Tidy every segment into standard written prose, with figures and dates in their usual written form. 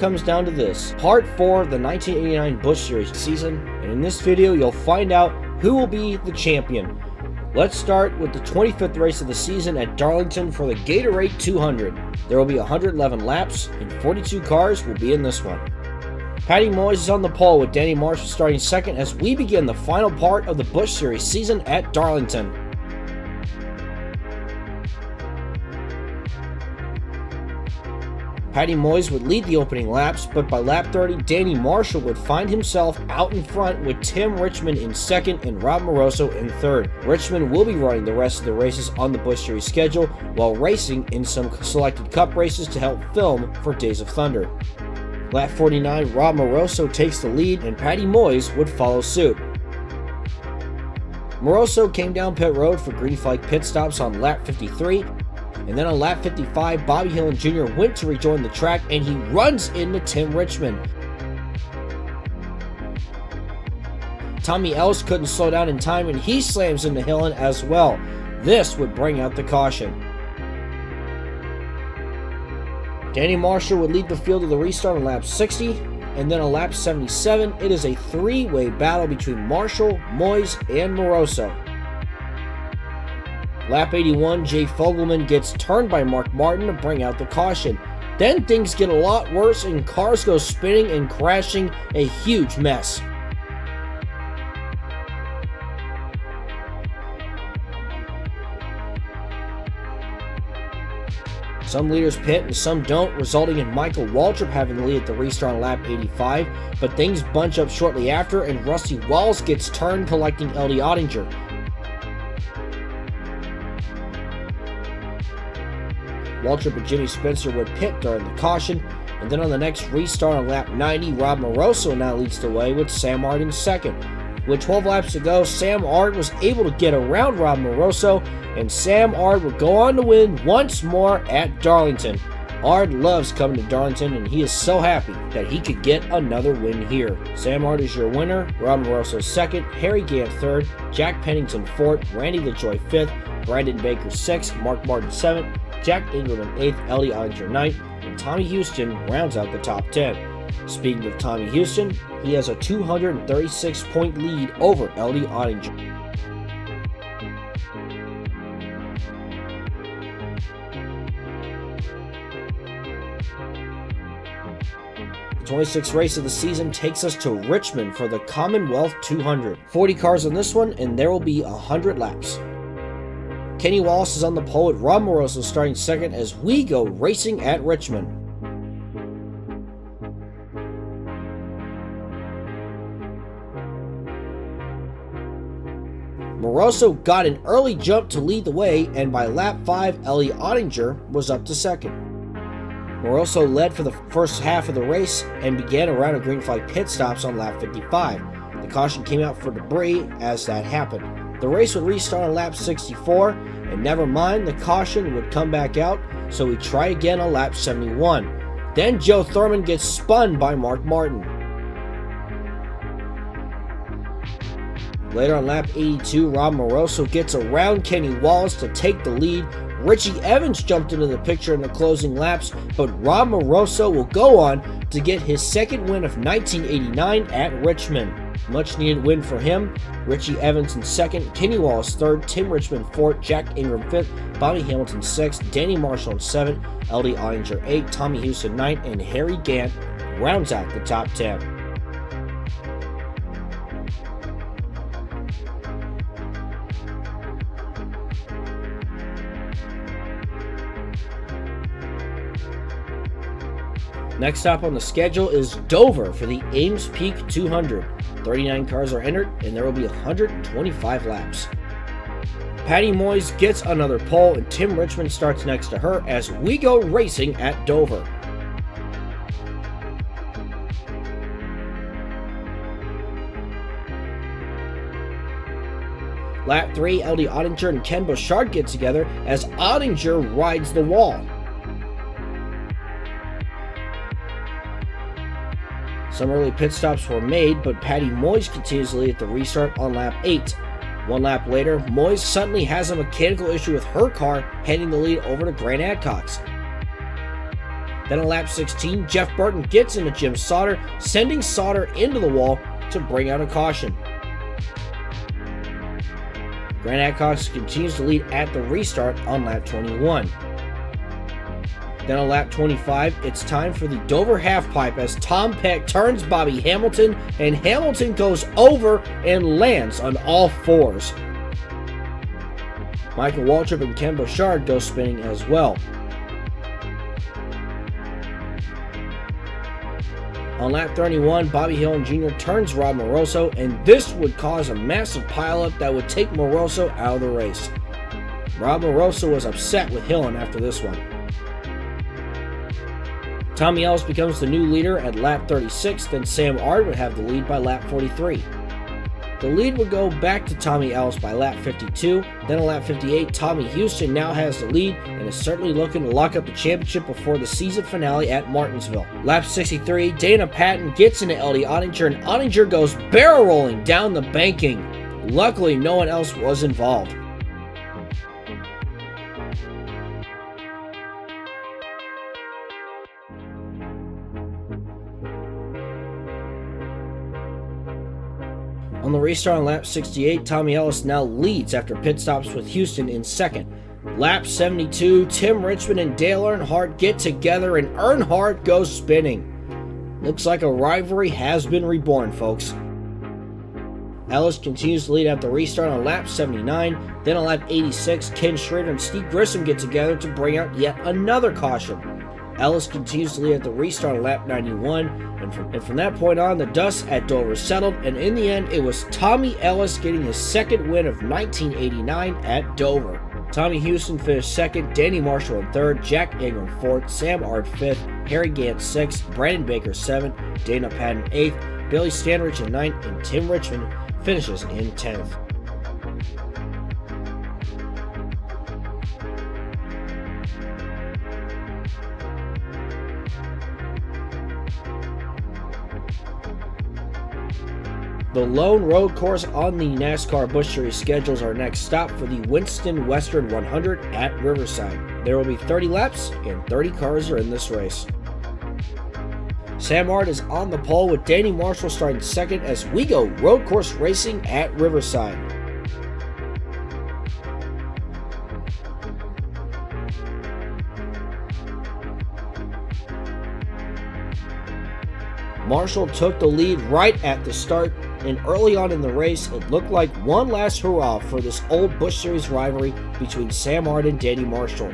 comes down to this. Part 4 of the 1989 Busch Series season, and in this video you'll find out who will be the champion. Let's start with the 25th race of the season at Darlington for the Gatorade 200. There will be 111 laps, and 42 cars will be in this one. Patty Moyes is on the pole with Danny Marshall starting second as we begin the final part of the Busch Series season at Darlington. Patty Moyes would lead the opening laps, but by lap 30, Danny Marshall would find himself out in front with Tim Richmond in second and Rob Moroso in third. Richmond will be running the rest of the races on the Busch Series schedule while racing in some selected cup races to help film for Days of Thunder. Lap 49, Rob Moroso takes the lead and Patty Moyes would follow suit. Moroso came down pit road for green flag pit stops on lap 53. And then on lap 55, Bobby Hillin Jr. went to rejoin the track and he runs into Tim Richmond. Tommy Ellis couldn't slow down in time and he slams into Hillin as well. This would bring out the caution. Danny Marshall would lead the field to the restart on lap 60, and then on lap 77, it is a three-way battle between Marshall, Moyes, and Moroso. Lap 81, Jay Fogelman gets turned by Mark Martin to bring out the caution. Then things get a lot worse and cars go spinning and crashing, a huge mess. Some leaders pit and some don't, resulting in Michael Waltrip having the lead at the restart on lap 85, but things bunch up shortly after and Rusty Walls gets turned, collecting LD Ottinger. Waltrip and Jimmy Spencer would pit during the caution, and then on the next restart on lap 90, Rob Moroso now leads the way with Sam Ard in second. With 12 laps to go, Sam Ard was able to get around Rob Moroso, and Sam Ard would go on to win once more at Darlington. Ard loves coming to Darlington, and he is so happy that he could get another win here. Sam Ard is your winner, Rob Moroso second, Harry Gant third, Jack Pennington fourth, Randy LaJoy fifth, Brandon Baker sixth, Mark Martin seventh, Jack Ingram in 8th, LD Ottinger 9th, and Tommy Houston rounds out the top 10. Speaking of Tommy Houston, he has a 236-point lead over LD Ottinger. The 26th race of the season takes us to Richmond for the Commonwealth 200. 40 cars on this one, and there will be 100 laps. Kenny Wallace is on the pole with Rob Moroso starting second as we go racing at Richmond. Moroso got an early jump to lead the way, and by lap 5, Ellie Ottinger was up to second. Moroso led for the first half of the race and began a round of green flag pit stops on lap 55. The caution came out for debris as that happened. The race would restart on lap 64, and never mind, the caution would come back out, so we try again on lap 71. Then Joe Thurman gets spun by Mark Martin. Later on lap 82, Rob Moroso gets around Kenny Wallace to take the lead. Richie Evans jumped into the picture in the closing laps, but Rob Moroso will go on to get his second win of 1989 at Richmond. Much needed win for him. Richie Evans in second, Kenny Wallace third, Tim Richmond fourth, Jack Ingram fifth, Bobby Hamilton sixth, Danny Marshall in seventh, LD Ottinger 8th, Tommy Houston 9th, and Harry Gant rounds out the top 10. Next stop on the schedule is Dover for the Ames Peak 200. 39 cars are entered, and there will be 125 laps. Patty Moyes gets another pole, and Tim Richmond starts next to her as we go racing at Dover. Lap 3, LD Ottinger and Ken Bouchard get together as Ottinger rides the wall. Some early pit stops were made, but Patty Moyes continues to lead at the restart on lap 8. One lap later, Moyes suddenly has a mechanical issue with her car, handing the lead over to Grant Adcox. Then on lap 16, Jeff Burton gets into Jim Sauter, sending Sauter into the wall to bring out a caution. Grant Adcox continues to lead at the restart on lap 21. Then on lap 25, it's time for the Dover halfpipe as Tom Peck turns Bobby Hamilton, and Hamilton goes over and lands on all fours. Michael Waltrip and Ken Bouchard go spinning as well. On lap 31, Bobby Hillin Jr. turns Rob Moroso, and this would cause a massive pileup that would take Moroso out of the race. Rob Moroso was upset with Hillin after this one. Tommy Ellis becomes the new leader at lap 36, then Sam Ard would have the lead by lap 43. The lead would go back to Tommy Ellis by lap 52, then on lap 58, Tommy Houston now has the lead and is certainly looking to lock up the championship before the season finale at Martinsville. Lap 63, Dana Patton gets into LD Ottinger, and Ottinger goes barrel rolling down the banking. Luckily, no one else was involved. On the restart on lap 68, Tommy Ellis now leads after pit stops with Houston in second. Lap 72, Tim Richmond and Dale Earnhardt get together and Earnhardt goes spinning. Looks like a rivalry has been reborn, folks. Ellis continues to lead at the restart on lap 79. Then on lap 86, Ken Schrader and Steve Grissom get together to bring out yet another caution. Ellis continues to lead at the restart on lap 91, and from that point on, the dust at Dover settled, and in the end, it was Tommy Ellis getting his second win of 1989 at Dover. Tommy Houston finished second, Danny Marshall in third, Jack Ingram fourth, Sam Ard fifth, Harry Gant sixth, Brandon Baker seventh, Dana Patton eighth, Billy Stanrich in ninth, and Tim Richmond finishes in 10th. The lone road course on the NASCAR Busch Series schedules our next stop for the Winston Western 100 at Riverside. There will be 30 laps and 30 cars are in this race. Sam Ard is on the pole with Danny Marshall starting second as we go road course racing at Riverside. Marshall took the lead right at the start, and early on in the race, it looked like one last hurrah for this old Busch Series rivalry between Sam Ard and Danny Marshall.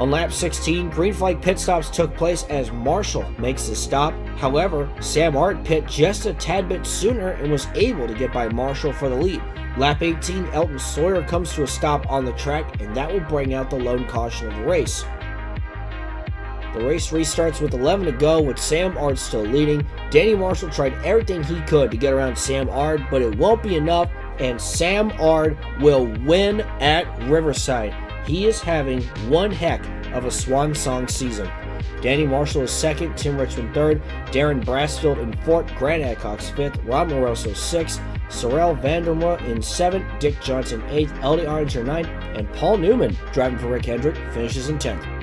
On lap 16, green flag pit stops took place as Marshall makes the stop. However, Sam Ard pit just a tad bit sooner and was able to get by Marshall for the lead. Lap 18, Elton Sawyer comes to a stop on the track, and that will bring out the lone caution of the race. The race restarts with 11 to go with Sam Ard still leading. Danny Marshall tried everything he could to get around Sam Ard, but it won't be enough, and Sam Ard will win at Riverside. He is having one heck of a swan song season. Danny Marshall is second, Tim Richmond third, Darren Brassfield in fourth, Grant Adcox fifth, Rob Moroso sixth, Sorrel Vandermeer in seventh, Dick Johnson eighth, LD Ottinger ninth, and Paul Newman, driving for Rick Hendrick, finishes in 10th.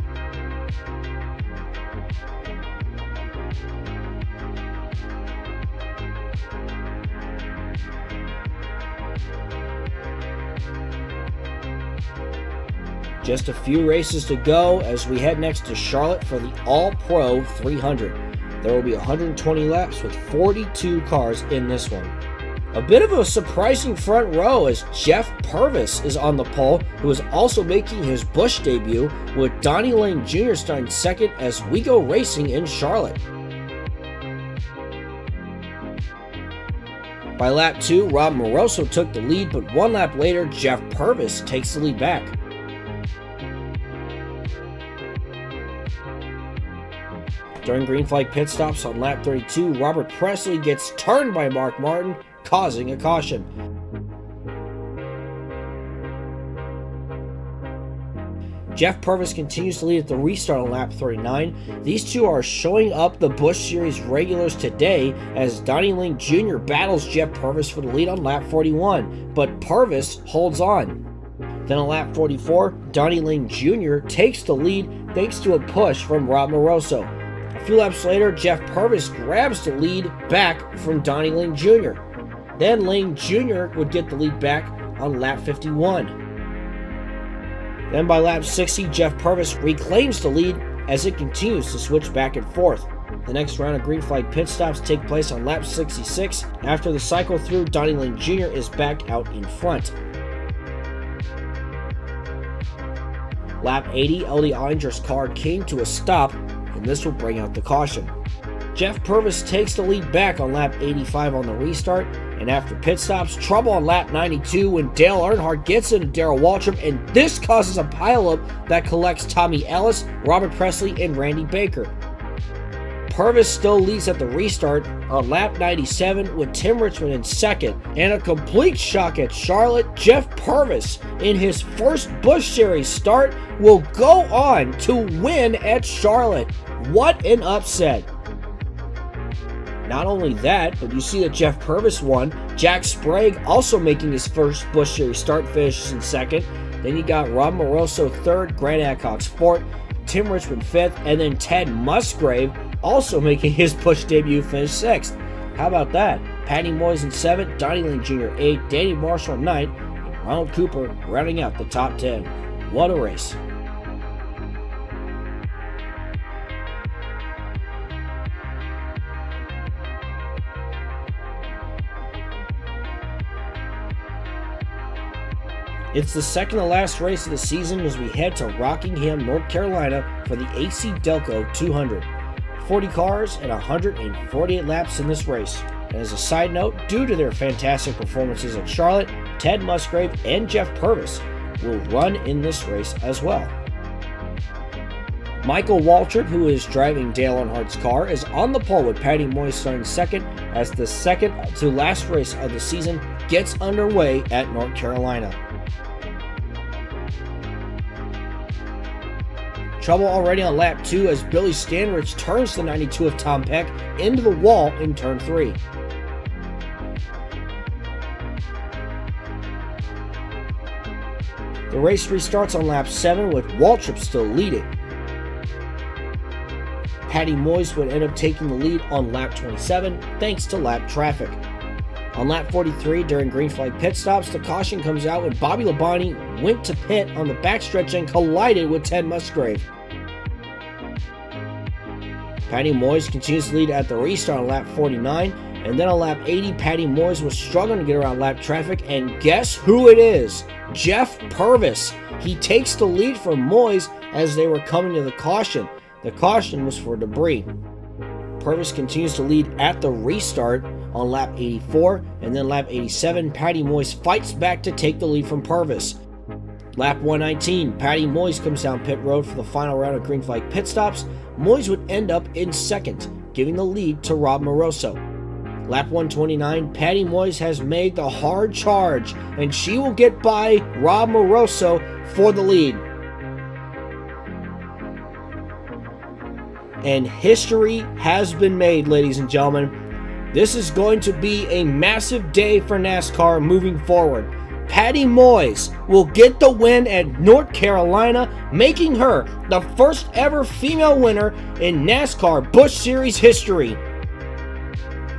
Just a few races to go as we head next to Charlotte for the All-Pro 300. There will be 120 laps with 42 cars in this one. A bit of a surprising front row as Jeff Purvis is on the pole, who is also making his Busch debut, with Donnie Lane Jr. starting second as we go racing in Charlotte. By lap 2, Rob Moroso took the lead, but one lap later, Jeff Purvis takes the lead back. During green flag pit stops on lap 32, Robert Presley gets turned by Mark Martin, causing a caution. Jeff Purvis continues to lead at the restart on lap 39. These two are showing up the Busch Series regulars today as Donnie Lane Jr. battles Jeff Purvis for the lead on lap 41, but Purvis holds on. Then on lap 44, Donnie Lane Jr. takes the lead thanks to a push from Rob Moroso. A few laps later, Jeff Purvis grabs the lead back from Donnie Lane Jr. Then Lane Jr. would get the lead back on lap 51. Then by lap 60, Jeff Purvis reclaims the lead as it continues to switch back and forth. The next round of green flag pit stops take place on lap 66. After the cycle through, Donnie Lane Jr. is back out in front. Lap 80, Eddie Ollinger's car came to a stop, and this will bring out the caution. Jeff Purvis takes the lead back on lap 85 on the restart, and after pit stops, trouble on lap 92 when Dale Earnhardt gets into Darrell Waltrip, and this causes a pileup that collects Tommy Ellis, Robert Presley, and Randy Baker. Purvis still leads at the restart on lap 97 with Tim Richmond in second, and a complete shock at Charlotte. Jeff Purvis, in his first Busch Series start, will go on to win at Charlotte. What an upset! Not only that, but you see that Jeff Purvis won. Jack Sprague also making his first Busch Series start, finishes in second. Then you got Rob Moroso third, Grant Adcox fourth, Tim Richmond fifth, and then Ted Musgrave also making his Busch debut, finished sixth. How about that? Patty Moyes in seventh, Donnie Lane Jr. eighth, Danny Marshall ninth, and Ronald Cooper rounding out the top 10. What a race. It's the second to last race of the season as we head to Rockingham, North Carolina for the AC Delco 200. 40 cars and 148 laps in this race. And as a side note, due to their fantastic performances at Charlotte, Ted Musgrave and Jeff Purvis will run in this race as well. Michael Waltrip, who is driving Dale Earnhardt's car, is on the pole with Patty Moyes starting second as the second to last race of the season gets underway at North Carolina. Trouble already on lap 2 as Billy Stanridge turns the 92 of Tom Peck into the wall in turn 3. The race restarts on lap 7 with Waltrip still leading. Patty Moyes would end up taking the lead on lap 27 thanks to lap traffic. On lap 43 during green flag pit stops, the caution comes out when Bobby Labonte went to pit on the backstretch and collided with Ted Musgrave. Patty Moyes continues to lead at the restart on lap 49, and then on lap 80, Patty Moyes was struggling to get around lap traffic, and guess who it is? Jeff Purvis. He takes the lead from Moyes as they were coming to the caution. The caution was for debris. Purvis continues to lead at the restart on lap 84, and then lap 87, Patty Moyes fights back to take the lead from Purvis. Lap 119, Patty Moyes comes down pit road for the final round of green flag pit stops. Moyes would end up in second, giving the lead to Rob Moroso. Lap 129, Patty Moyes has made the hard charge, and she will get by Rob Moroso for the lead. And history has been made, ladies and gentlemen. This is going to be a massive day for NASCAR moving forward. Patty Moyes will get the win at North Carolina, making her the first ever female winner in NASCAR Busch Series history.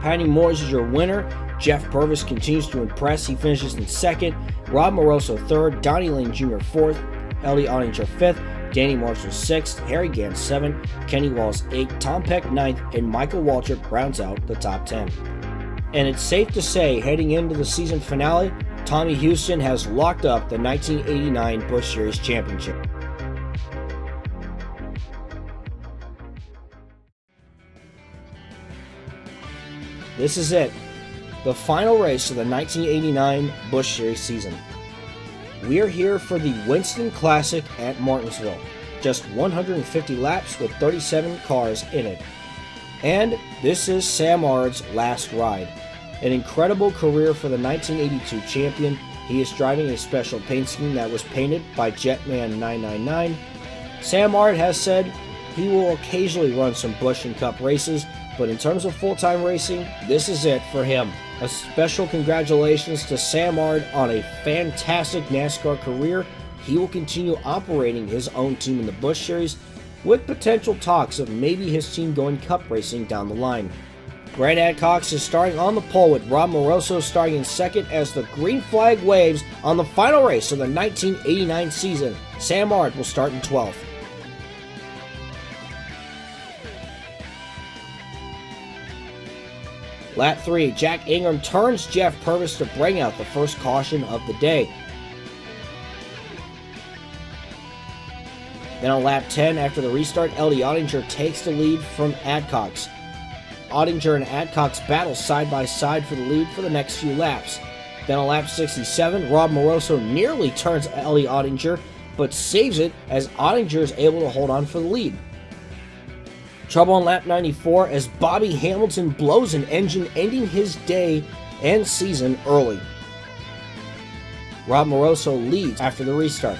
Patty Moyes is your winner. Jeff Purvis continues to impress. He finishes in second. Rob Moroso third. Donnie Lane Jr. fourth. Eddie Ollinger fifth. Danny Marshall sixth. Harry Gant seventh. Kenny Wallace eighth. Tom Peck ninth. And Michael Waltrip rounds out the top 10. And it's safe to say, heading into the season finale, Tommy Houston has locked up the 1989 Busch Series Championship. This is it, the final race of the 1989 Busch Series season. We are here for the Winston Classic at Martinsville, just 150 laps with 37 cars in it. And this is Sam Ard's last ride. An incredible career for the 1982 champion. He is driving a special paint scheme that was painted by Jetman 999. Sam Ard has said he will occasionally run some Busch and Cup races, but in terms of full-time racing, this is it for him. A special congratulations to Sam Ard on a fantastic NASCAR career. He will continue operating his own team in the Busch Series, with potential talks of maybe his team going cup racing down the line. Grant Adcox is starting on the pole, with Rob Moroso starting in second as the green flag waves on the final race of the 1989 season. Sam Ard will start in 12th. Lap 3, Jack Ingram turns Jeff Purvis to bring out the first caution of the day. Then on lap 10, after the restart, Eddie Ottinger takes the lead from Adcox. Ottinger and Adcox battle side by side for the lead for the next few laps. Then on lap 67, Rob Moroso nearly turns Eddie Ottinger, but saves it as Ottinger is able to hold on for the lead. Trouble on lap 94 as Bobby Hamilton blows an engine, ending his day and season early. Rob Moroso leads after the restart.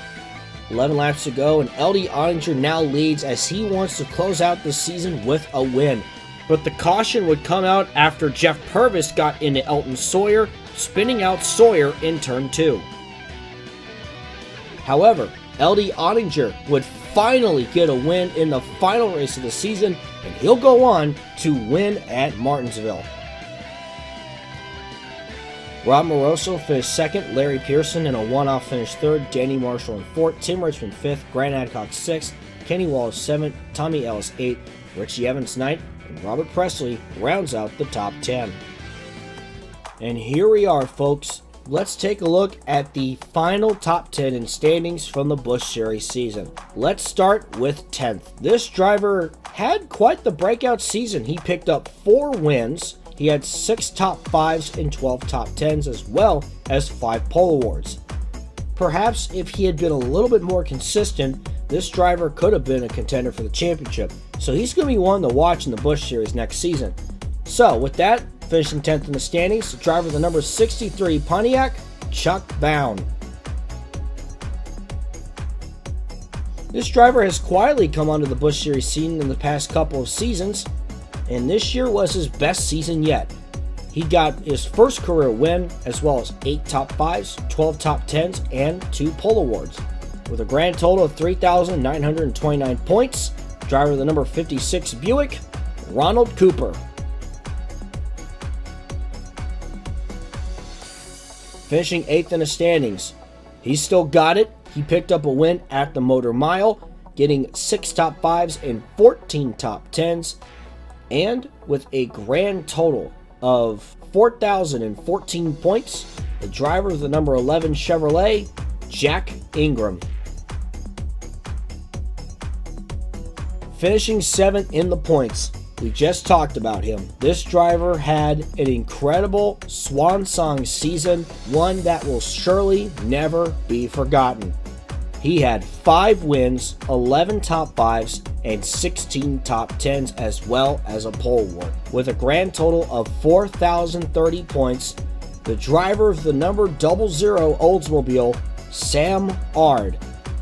11 laps to go, and Eddie Ottinger now leads as he wants to close out the season with a win. But the caution would come out after Jeff Purvis got into Elton Sawyer, spinning out Sawyer in turn 2. However, Eddie Ottinger would finally get a win in the final race of the season, and he'll go on to win at Martinsville. Rob Moroso finished second, Larry Pearson in a one-off finished third, Danny Marshall in fourth, Tim Richmond fifth, Grant Adcox sixth, Kenny Wallace seventh, Tommy Ellis eighth, Richie Evans ninth, and Robert Presley rounds out the top 10. And here we are, folks. Let's take a look at the final top 10 in standings from the Busch Series season. Let's start with 10th. This driver had quite the breakout season. He picked up 4 wins. He had 6 top 5s and 12 top 10s, as well as 5 pole awards. Perhaps if he had been a little bit more consistent, this driver could have been a contender for the championship. So he's going to be one to watch in the Busch Series next season. So with that, finishing 10th in the standings, the driver of the number 63 Pontiac, Chuck Bound. This driver has quietly come onto the Busch Series scene in the past couple of seasons, and this year was his best season yet. He got his first career win, as well as 8 top 5s, 12 top 10s, and 2 pole awards. With a grand total of 3,929 points, driver of the number 56 Buick, Ronald Cooper. Finishing 8th in the standings, he's still got it. He picked up a win at the Motor Mile, getting 6 top 5s and 14 top 10s, and with a grand total of 4,014 points, the driver of the number 11 Chevrolet, Jack Ingram. Finishing 7th in the points, we just talked about him. This driver had an incredible swan song season, one that will surely never be forgotten. He had 5 wins, 11 top 5s, and 16 top 10s, as well as a pole award. With a grand total of 4,030 points, the driver of the number 00 Oldsmobile, Sam Ard.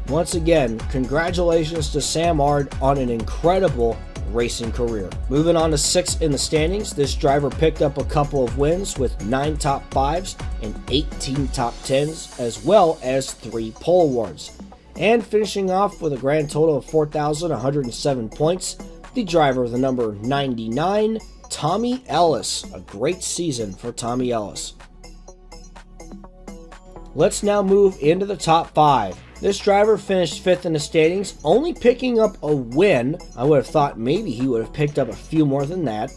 Once again, congratulations to Sam Ard on an incredible racing career. Moving on to 6th in the standings, this driver picked up a couple of wins with 9 top 5s and 18 top 10s, as well as 3 pole awards. And finishing off with a grand total of 4,107 points, the driver of the number 99, Tommy Ellis. A great season for Tommy Ellis. Let's now move into the top 5. This driver finished 5th in the standings, only picking up a win. I would have thought maybe he would have picked up a few more than that,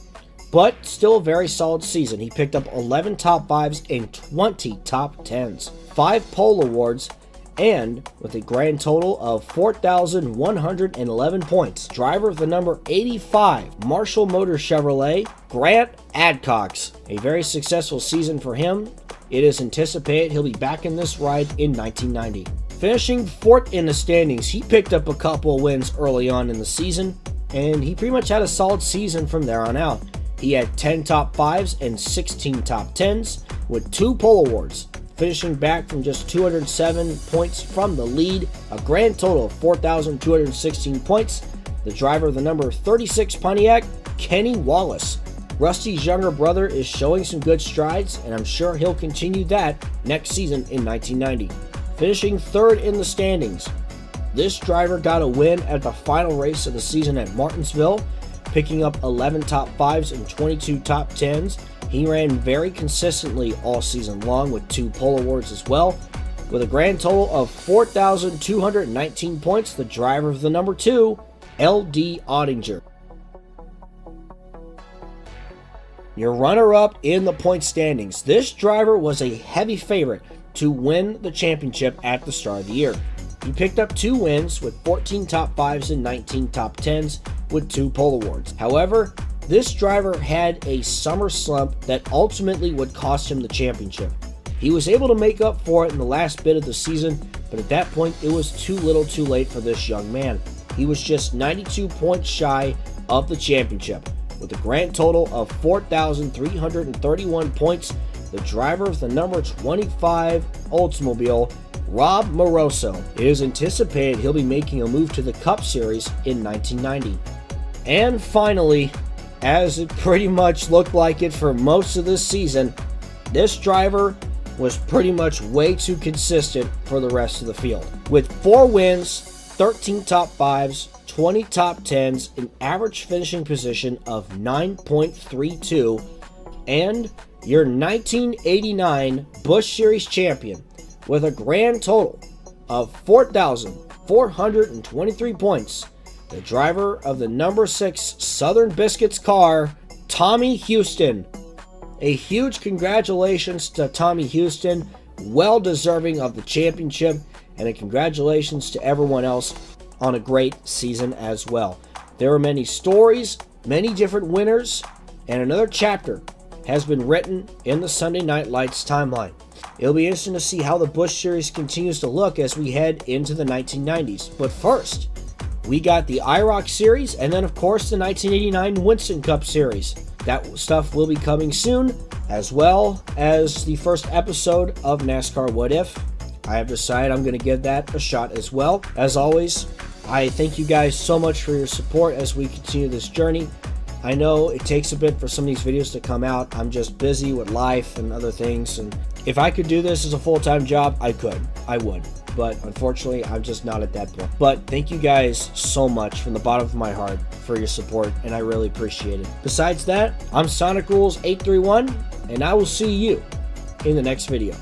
but still a very solid season. He picked up 11 top 5s and 20 top 10s, 5 pole awards, and with a grand total of 4,111 points. Driver of the number 85 Marshall Motor Chevrolet, Grant Adcox. A very successful season for him. It is anticipated he'll be back in this ride in 1990. Finishing 4th in the standings, he picked up a couple of wins early on in the season, and he pretty much had a solid season from there on out. He had 10 top 5s and 16 top 10s with 2 pole awards, finishing back from just 207 points from the lead, a grand total of 4,216 points. The driver of the number 36 Pontiac, Kenny Wallace. Rusty's younger brother is showing some good strides, and I'm sure he'll continue that next season in 1990. Finishing third in the standings, this driver got a win at the final race of the season at Martinsville, picking up 11 top 5s and 22 top 10s. He ran very consistently all season long with 2 pole awards as well. With a grand total of 4,219 points, the driver of the number 2, L.D. Ottinger. Your runner-up in the point standings. This driver was a heavy favorite to win the championship at the start of the year. He picked up 2 wins with 14 top 5s and 19 top 10s with 2 pole awards. However, this driver had a summer slump that ultimately would cost him the championship. He was able to make up for it in the last bit of the season, but at that point it was too little too late for this young man. He was just 92 points shy of the championship. With a grand total of 4,331 points, the driver of the number 25 Oldsmobile, Rob Moroso, it is anticipated he'll be making a move to the Cup Series in 1990. And finally, as it pretty much looked like it for most of this season, this driver was pretty much way too consistent for the rest of the field. With 4 wins, 13 top 5s, 20 top 10s, an average finishing position of 9.32, and your 1989 Busch Series champion with a grand total of 4,423 points, the driver of the number 6 Southern Biscuits car, Tommy Houston. A huge congratulations to Tommy Houston, well deserving of the championship, and a congratulations to everyone else on a great season as well. There are many stories, many different winners, and another chapter has been written in the Sunday Night Lights timeline. It'll be interesting to see how the Busch Series continues to look as we head into the 1990s. But first, we got the IROC Series, and then of course the 1989 Winston Cup Series. That stuff will be coming soon, as well as the first episode of NASCAR What If. I have decided I'm going to give that a shot as well. As always, I thank you guys so much for your support as we continue this journey. I know it takes a bit for some of these videos to come out. I'm just busy with life and other things, and if I could do this as a full-time job, I would. But unfortunately, I'm just not at that point. But thank you guys so much from the bottom of my heart for your support, and I really appreciate it. Besides that, I'm Sonic Rules 831, and I will see you in the next video.